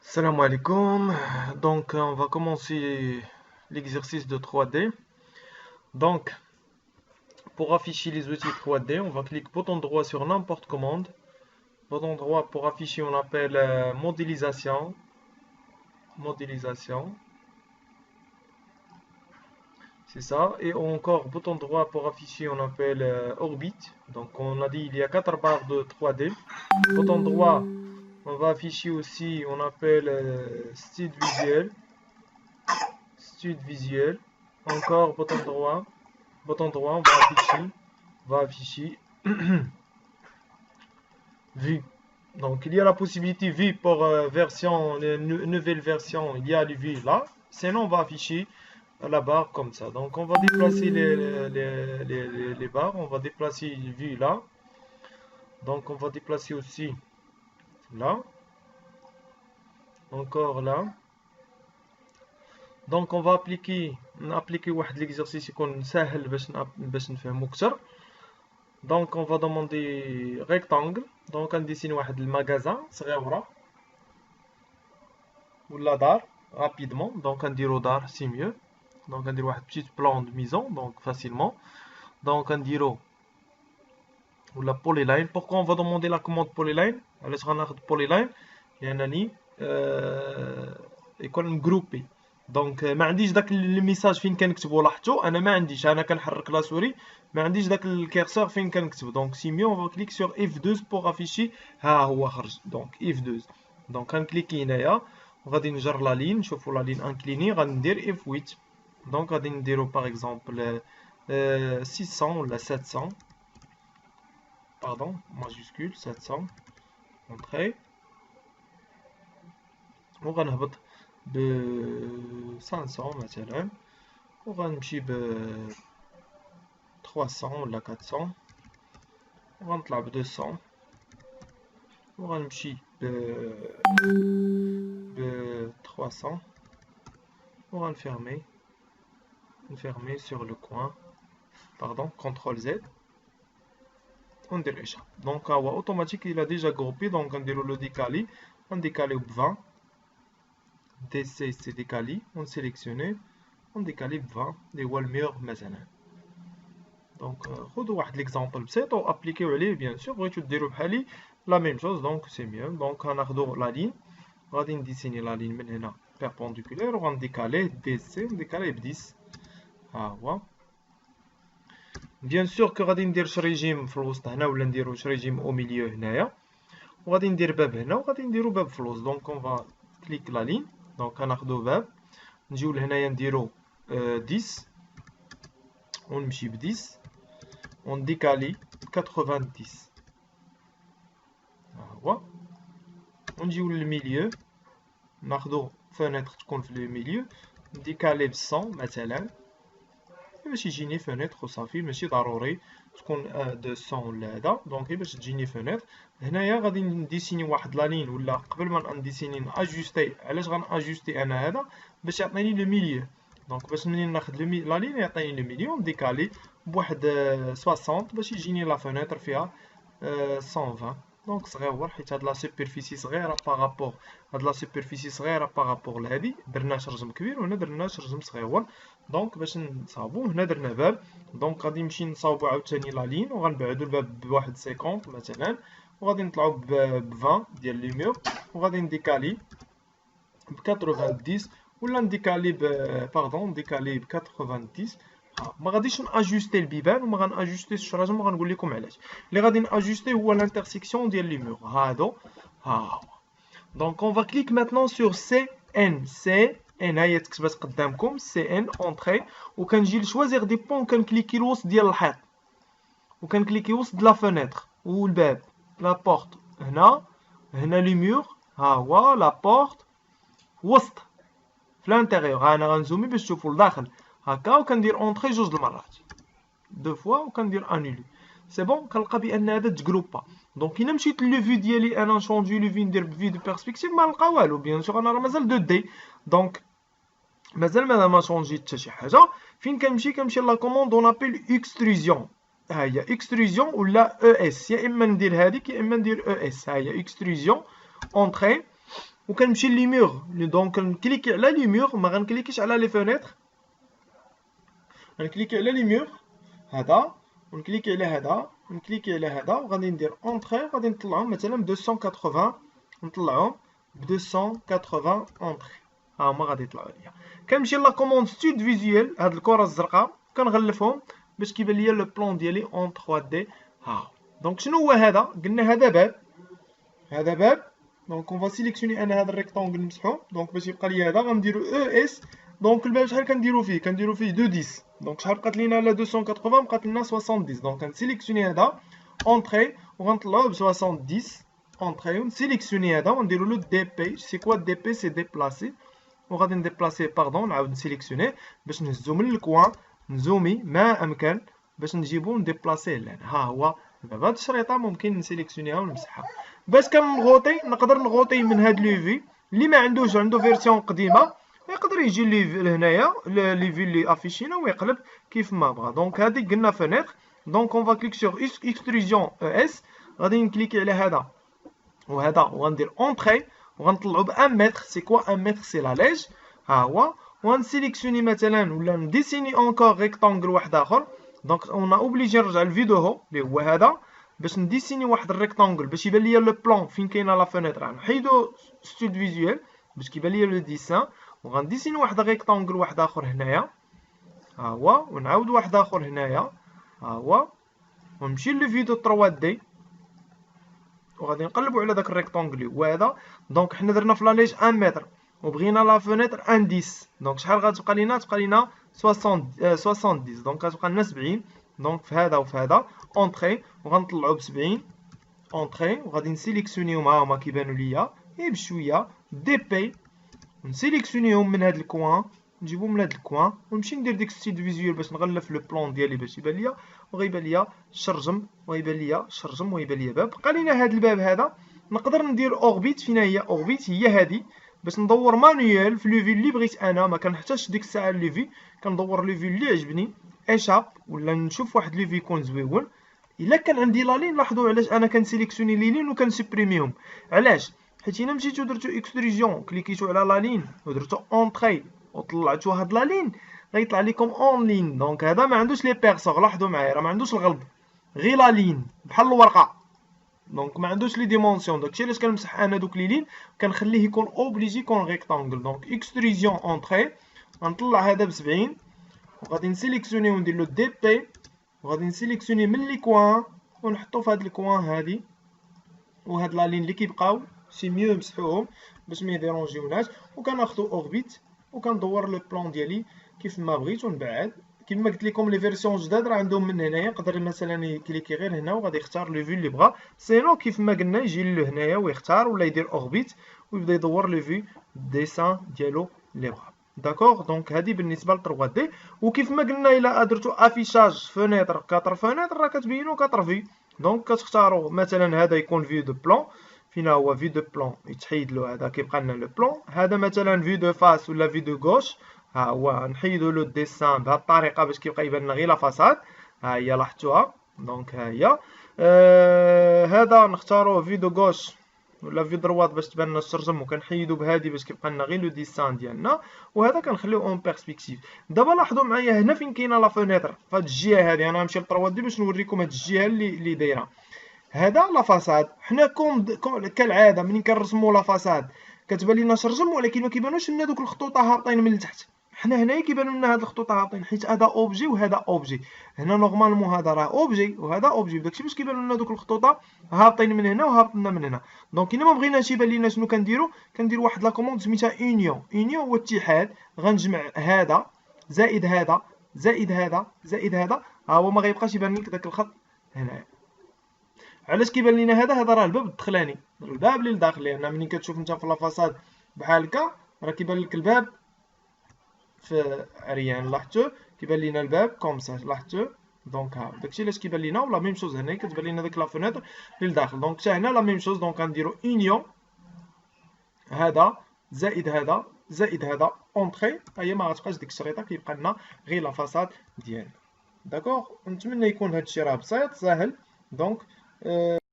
Salam alaikum. Donc, on va commencer l'exercice de 3D. Donc, pour afficher les outils 3D, on va cliquer bouton droit sur n'importe commande. Bouton droit pour afficher, on appelle modélisation. Modélisation. C'est ça. Et encore, bouton droit pour afficher, on appelle orbite. Donc, on a dit il y a 4 barres de 3D. Bouton droit, on va afficher aussi, on appelle style visuel. Style visuel. Encore, bouton droit. Bouton droit, on va afficher vue. Donc il y a la possibilité vue pour version, nouvelle version, il y a les vues là. Sinon on va afficher la barre comme ça. Donc on va déplacer les barres, on va déplacer les vues là. Donc on va déplacer aussi là. Encore là. Donc on va appliquer واحد l'exercice يكون سهل باش نفهمو اكثر. Donc on va demander rectangle. Donc on dessine واحد المغازان صغيره ولا دار rapidement. Donc on dirait دار c'est mieux. Donc on dirait واحد petit plan de maison donc facilement. Donc on dirait ولا polyline. Pourquoi on va demander la commande polyline? علاش غناخذ polyline لانني يكون مجروبي. دونك ما عنديش داك الميساج فين كنكتبو. لاحظتوا انا ما عنديش، انا كنحرك لا سوري ما عنديش داك الكيرسور فين كنكتب. دونك سي ميو اون كليك سور F2 بوغ افيشي. ها هو خرج. دونك F2. دونك غنكليكي هنايا وغادي نجر لا لين. شوفوا لا لين انكليني غندير F8. دونك غادي نديرو باغ اكزومبل 600 ولا 700. باردون ماجيسكول 700 اونطري. وغنهبط ب 500 مثلا وغنمشي ب 300 ولا 400 وغنطلع ب 200 وغنمشي ب 300 وغنفيرمي sur le coin. Pardon, CTRL Z. On dirait ça. Donc, automatique, il a déjà groupé. Donc, on dirait le décalé. On décale ب 20. DC c'est décalé. On sélectionne. On décale ب 20. اللي هو المير مثلا. Donc, خذوا واحد l'exemple بسيط و appliquez عليه bien sûr. بغيتو ديروا بحالي la même chose. Donc, c'est mieux. Donc, غناخدو la ligne. غادي نديسيني la ligne من هنا perpendiculaire وغنديكاليه DC. نديكاليه ب 10. ها هو. بيان سور كو غادي ندير شي ريجيم في الوسط هنا ولا نديرو شي ريجيم او ميليو هنايا وغادي ندير باب هنا وغادي نديرو باب في الوسط. دونك اون فا كليك لا لين. دونك غناخدو باب نجيو لهنايا نديرو 10 ونمشي ب 10 ونديكالي 90. ها هو. ونجيو للميليو ناخدو فونيتر تكون في الميليو نديكالي ب 100 مثلا باش يجيني فونيتر وصافي. ماشي ضروري تكون 200 ولا هذا. دونك باش تجيني فونيتر هنايا غادي نديسيني واحد لا لين ولا قبل ما نديسيني ناجوستي. علاش غناجوستي انا هذا؟ باش يعطيني لو ميليو. دونك باش منين ناخذ لا لين يعطيني لو ميليو نديكالي بواحد 60 باش يجيني لا فونيتر فيها 120. دونك صغيور حيت هاد لا سوبرفيسي صغيره بارابور هاد لا سوبرفيسي صغيره بارابور لهادي. درنا شي رجم كبير وهنا درنا شي رجم صغيور. دونك باش نصاوبو هنا درنا باب. دونك غادي نمشي نصاوبو عاوتاني لا لين وغنبعدو الباب بواحد 50 مثلا وغادي نطلعو ب 20 ديال لي ميور وغادي نديكالي ب 90 ولا نديكالي باردون نديكالي ب 90. ما غاديش ناجوستي البيبان وما غناجوستيش الشراجم وغنقول لكم علاش. اللي غادي ناجوستي هو الانترسيكسيون ديال لي مور هادو. ها هو. دونك اون فا كليك مانتنون سور سي ان. سي ان هي تكتبات قدامكم سي ان اونطري وكنجي لشوازيغ دي بون وكنكليكي الوسط ديال الحيط وكنكليكي وسط لا فونيتر والباب لا بورت. هنا لي مور. ها هو لا بورت وسط في الانتيريور. انا غنزومي باش تشوفوا لداخل هكا وكندير اونطري جوج المرات دو فوا وكندير انولي. سي بون. كنلقى بان هذا تجروبا. دونك الا مشيت لو فيو ديالي انا نشونجي لو فيو ندير بفيو دو بيرسبكتيف ما نلقى والو. بيان سور انا راه مازال 2 دي. دونك مازال ما شونجيت حتى شي حاجه. فين كنمشي لا كوموند اون ابيل اكستروزيون. ها هي اكستروزيون ولا او اس. يا اما ندير هذيك يا اما ندير او اس. ها هي اكستروزيون اونطري وكنمشي لي ميغ. دونك كنكليكي على لي ميغ، ما غنكليكيش على لي فونيتر. غنكليكي على لي ميغ هذا، ونكليكي على هذا، ونكليكي على هذا، وغادي ندير اونطري، وغادي نطلعهم مثلا ب 280، نطلعهم ب 280 اونطري. ها هما غادي يطلعوا ليا. كنمشي لا كوموند ستود فيزيوال، هاد الكره الزرقاء كنغلفهم باش كيبان ليا لو بلان ديالي اون 3 دي. ها دونك شنو هو هذا؟ قلنا هذا باب، هذا باب. دونك اون فا سيليكسيوني انا هذا الريكتونغل نمسحو. دونك باش يبقى لي هذا غنديرو او اس. دونك الباب شحال كنديرو فيه؟ كنديرو فيه 210. دونك شحال بقات لينا على 280؟ بقات لنا 70. دونك غنسيليكسيوني هذا اونطري وغنطلعوه ب 70 اونطري، ونسيليكسيوني هذا ونديرو له دي بي. سي كوا دي بي؟ سي ديبلاسي. وغادي نديبلاسي باردون، نعاود نسيليكسيونيه باش نهزو من الكوان، نزومي ما امكن باش نجيبو نديبلاسيه لهنا. ها هو الباب. هاد الشريطه ممكن نسيليكسيونيها ونمسحها. باش كنغوطي نقدر نغوطي من هاد ليفي. اللي ما عندوش، عنده فيرسيون قديمه، يقدر يجي لهنايا لي في اللي افيشينا ويقلب كيف ما بغا. دونك هادي قلنا فونيتر. دونك اون فا كليك سور اكستروجن او اس. غادي نكليكي على هذا وهذا وغندير اونطري وغنطلعو ب 1 متر. سي كوا 1 متر؟ سي لا ليج. ها هو. وغنسيليكسيوني مثلا ولا نديسيني اونكور ريكتونغل واحد اخر. دونك اون اوبليجي نرجع للفيديو اللي هو هذا باش نديسيني واحد الريكتونغل باش يبان ليا لو بلان فين كاينه لا فونيتر. نحيدو ستود فيزيوال باش كيبان ليا لو ديسان، وغنديسيني واحد الريكتونغل واحد اخر هنايا. ها هو. ونعاود واحد اخر هنايا. ها هو. ونمشي للفيديو 3 دي وغادي نقلبوا على داك الريكتونغل هو هذا. دونك حنا درنا في لا ليج 1 متر وبغينا لا فونيتر 1 10. دونك شحال غتبقى لينا؟ تبقى لينا 70. دونك غتبقى لنا 70. دونك في هذا وفي هذا اونطري وغنطلعوا ب 70 اونطري، وغادي نسيليكسيونيهم. ها هما كيبانوا ليا غير بشويه دي بي، نسيليكسيونيهم من هذا الكوان، نجيبهم من هذا الكوان ونمشي ندير ديك ستيد فيزيوال باش نغلف لو بلان ديالي باش يبان ليا، وغيبان ليا شرجم ويبان ليا شرجم ويبان ليا باب. بقى لينا هذا الباب هذا. نقدر ندير اوربيت. فين هي اوربيت؟ هي هذه باش ندور مانيوال في لو في اللي بغيت انا. ما كنحتاجش ديك الساعه لو في، كندور لو في اللي عجبني اشاب ولا نشوف واحد لو في يكون زويون. الا كان عندي لا لين، لاحظوا علاش انا كنسيليكسيوني لي لين وكنسوبريميهم. علاش؟ حيت الا مشيتو درتو اكستروجن كليكيتو على لا لين ودرتو اونطري وطلعتو هاد لا لين غيطلع لكم اون لين. دونك هذا ما عندوش لي بيرسور. لاحظوا معايا راه ما عندوش الغلط، غير لا لين بحال الورقه. دونك ما عندوش لي ديمونسيون. داكشي علاش كنمسح انا دوك لي لين كنخليه يكون اوبليجي يكون ريكتانغل. دونك اكستروجن اونطري غنطلع هذا ب 70 وغادي نسيليكسيوني وندير له دي بي، وغادي نسيليكسيوني من لي كوان ونحطو في هاد الكوان هادي وهاد لا لين اللي كيبقاو سي ميو نمسحوهم باش ما يديرونجيوناش. وكناخدو اوربيت وكندور لو بلان ديالي كيف ما بغيت ونبعد. كما قلت لكم لي فيرسيون جداد راه عندهم من هنايا، يقدر مثلا يكليكي غير هنا وغادي يختار لو في اللي بغا. سينو كيف ما قلنا يجي له هنايا ويختار ولا يدير اوربيت ويبدا يدور لو في ديسان ديالو اللي بغا. داكوغ. دونك هادي بالنسبه ل 3 دي. وكيف ما قلنا الا درتو افيشاج فونيتر 4 فونيتر راه كتبينو 4 في. دونك كتختاروا مثلا هذا يكون في دو بلان. فينا هو في دو بلان يتحيد له هذا كيبقى لنا لو بلان. هذا مثلا في دو فاس ولا في دو غوش. ها هو نحيدو له الديسان بهذه الطريقه باش كيبقى يبان لنا غير لا فاساد. ها هي لاحظتوها. دونك ها هي. هذا نختاروه في دو غوش ولا في دروات باش تبان لنا الشرجم، وكنحيدو بهادي باش كيبقى لنا غير لو ديسان ديالنا. وهذا كنخليوه اون بيرسبكتيف. دابا لاحظوا معايا هنا فين كاينه لا فونيتر فهاد الجهه هادي. انا غنمشي ل 3 دي باش نوريكم هاد الجهه اللي دايره. هذا لا فاساد. حنا كالعاده ملي كنرسموا لا فاساد كتبان لنا شرجم، ولكن ما كيبانوش لنا دوك الخطوط هابطين من التحت. حنا هنايا كيبانوا لنا هاد الخطوط هابطين حيت هذا اوبجي وهذا اوبجي. هنا نورمالمون هذا راه اوبجي وهذا اوبجي، داكشي باش كيبانوا لنا دوك الخطوط هابطين من هنا وهابطين من هنا. دونك الا ما بغيناش يبان لنا شنو كنديروا، كندير واحد لا كوموند سميتها اونيون. اونيون هو اتحاد. غنجمع هذا زائد هذا زائد هذا زائد هذا. ها هو ما غيبقاش يبان لك داك الخط هنايا. علاش كيبان لينا هذا راه الباب الدخلاني، الباب اللي لداخل. لان ملي كتشوف انت في لا فاساد بحال هكا راه كيبان لك الباب في عريان. لاحظتوا كيبان لينا الباب كوم سا. لاحظتوا. دونك ها داكشي علاش كيبان لينا. ولا ميم شوز هنا كتبان لينا ديك لا فونيتر اللي لداخل. دونك حتى هنا لا ميم شوز. دونك غنديرو اونيون هذا زائد هذا زائد هذا اونطري. ها هي ما غتبقاش ديك الشريطه، كيبقى لنا غير لا فاساد ديالنا. داكوغ. نتمنى يكون هادشي راه بسيط ساهل. دونك